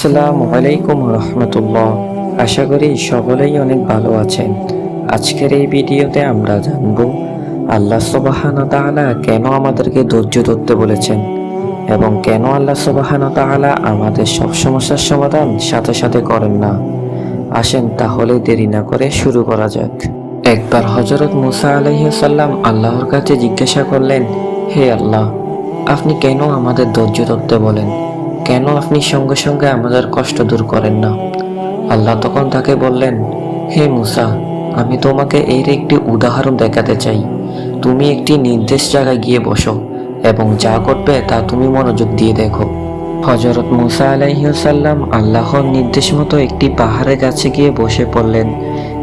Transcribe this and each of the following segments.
আসসালামু আলাইকুম রহমতুল্লাহ। আশা করি সকলেই অনেক ভালো আছেন। আজকের এই ভিডিওতে আমরা জানব আল্লাহ সুবহানাহু ওয়া তাআলা কেন আমাদেরকে ধৈর্য ধরতে বলেছেন এবং কেন আল্লাহ সুবহানাহু ওয়া তাআলা আমাদের সব সমস্যার সমাধান সাথে সাথে করেন না। আসেন তাহলে দেরি না করে শুরু করা যাক। একবার হযরত মুসা আলাইহিস সালাম আল্লাহর কাছে জিজ্ঞাসা করলেন, হে আল্লাহ, আপনি কেন আমাদের ধৈর্য ধরতে বলেন? কেন আপনি সঙ্গে সঙ্গে আমাদের কষ্ট দূর করেন না? আল্লাহ তখন তাকে বললেন, হে মুসা, আমি তোমাকে এর একটি উদাহরণ দেখাতে চাই। তুমি একটি নির্দেশ জায়গায় গিয়ে বসো এবং যা করবে তা তুমি মনোযোগ দিয়ে দেখো। হযরত মুসা আলাইহিস সালাম আল্লাহর নির্দেশ মতো একটি পাহাড়ের কাছে গিয়ে বসে পড়লেন।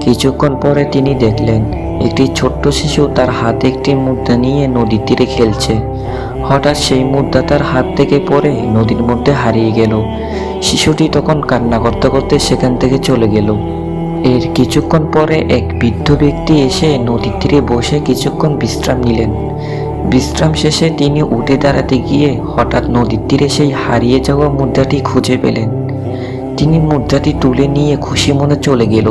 কিছুক্ষণ পরে তিনি দেখলেন একটি ছোট্ট শিশু তার হাতে একটি মুদ্রা নিয়ে নদীর তীরে খেলছে। হঠাৎ সেই মুদ্রা তার হাত থেকে পড়ে নদীর মধ্যে হারিয়ে গেল। শিশুটি তখন কান্না করতে করতে সেখান থেকে চলে গেল। এর কিছুক্ষণ পরে এক বৃদ্ধ ব্যক্তি এসে নদীর তীরে বসে কিছুক্ষণ বিশ্রাম নিলেন। বিশ্রাম শেষে তিনি উঠে দাঁড়াতে গিয়ে হঠাৎ নদীর তীরে সেই হারিয়ে যাওয়া মুদ্রাটি খুঁজে পেলেন। তিনি মুদ্রাটি তুলে নিয়ে খুশি মনে চলে গেল।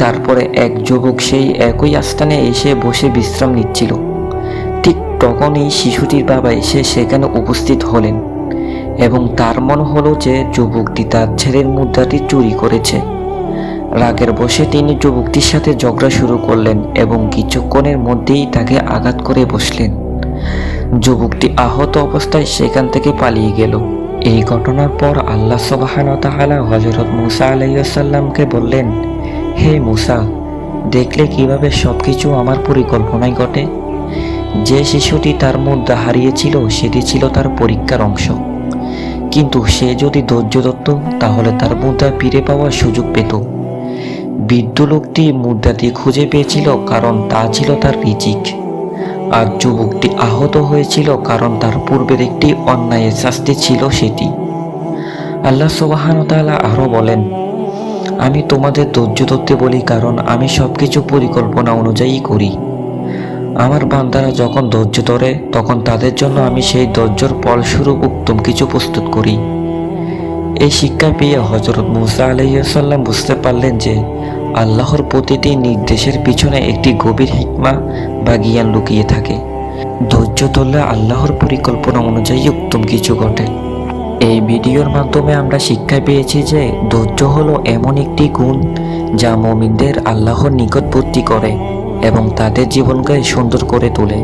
তারপরে এক যুবক সেই একই স্থানে এসে বসে বিশ্রাম নিচ্ছিল। ঠিক তখন এই শিশুটির বাবা এসে সেখানে উপস্থিত হলেন এবং তার মনে হলো যে যুবকটি তার ছেলের মুদ্রাটি চুরি করেছে। রাগের বশে তিনি যুবকটির সাথে ঝগড়া শুরু করলেন এবং কিছুক্ষণের মধ্যেই তাকে আঘাত করে বসলেন। যুবকটি আহত অবস্থায় সেখান থেকে পালিয়ে গেল। এই ঘটনার পর আল্লাহ সুবহানাহু ওয়া তাআলা হযরত মুসা আলাইহিস সালামকে বললেন, হে মুসা, দেখলে কিভাবে সবকিছু আমার পরিকল্পনায় ঘটে? যে শিশুটি তার মুদ্রা হারিয়েছিল সেটি ছিল তার পরীক্ষার অংশ, কিন্তু সে যদি ধৈর্য ধরত তাহলে তার মুদ্রা ফিরে পাওয়ার সুযোগ পেত। বৃদ্ধ লোকটি মুদ্রাটি খুঁজে পেয়েছিল কারণ তা ছিল তার রিজিক, আর যুবকটি আহত হয়েছিল কারণ তার পূর্বের একটি অন্যায়ের শাস্তি ছিল সেটি। আল্লাহ সুবহানাহু ওয়া তাআলা আরো বলেন, আমি তোমাদের ধৈর্য ধরতে বলি কারণ আমি সবকিছু পরিকল্পনা অনুযায়ী করি। আমার বান্দারা যখন ধৈর্য ধরে তখন তাদের জন্য আমি সেই ধৈর্যের ফলস্বরূপ উত্তম কিছু প্রস্তুত করি। এই শিক্ষা পেয়ে হযরত মুসা আলাইহিস সালাম বুঝতে পারলেন যে আল্লাহর প্রতিটি নির্দেশের পিছনে একটি গভীর হিকমা বা জ্ঞান লুকিয়ে থাকে। ধৈর্য ধরলে আল্লাহর পরিকল্পনা অনুযায়ী উত্তম কিছু ঘটে। এই ভিডিওর মাধ্যমে আমরা শিক্ষা পেয়েছি যে ধৈর্য হলো এমন একটি গুণ যা মুমিনদের আল্লাহর নিকটবর্তী করে এবং তাদের জীবনকে সুন্দর করে তোলে।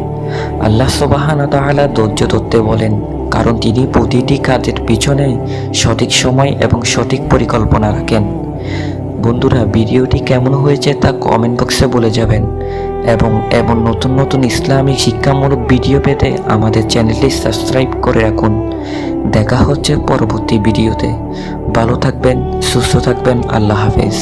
আল্লাহ সুবহানাহু ওয়া তাআলা ধৈর্য ধরতে বলেন কারণ তিনি প্রতিটি কাজের পিছনে সঠিক সময় এবং সঠিক পরিকল্পনা রাখেন। বন্ধুরা, ভিডিওটি কেমন হয়েছে তা কমেন্ট বক্সে বলে যাবেন এবং এমন নতুন নতুন ইসলামিক শিক্ষামূলক ভিডিও পেতে আমাদের চ্যানেলটি সাবস্ক্রাইব করে রাখুন। দেখা হচ্ছে পরবর্তী ভিডিওতে। ভালো থাকবেন, সুস্থ থাকবেন। আল্লাহ হাফেজ।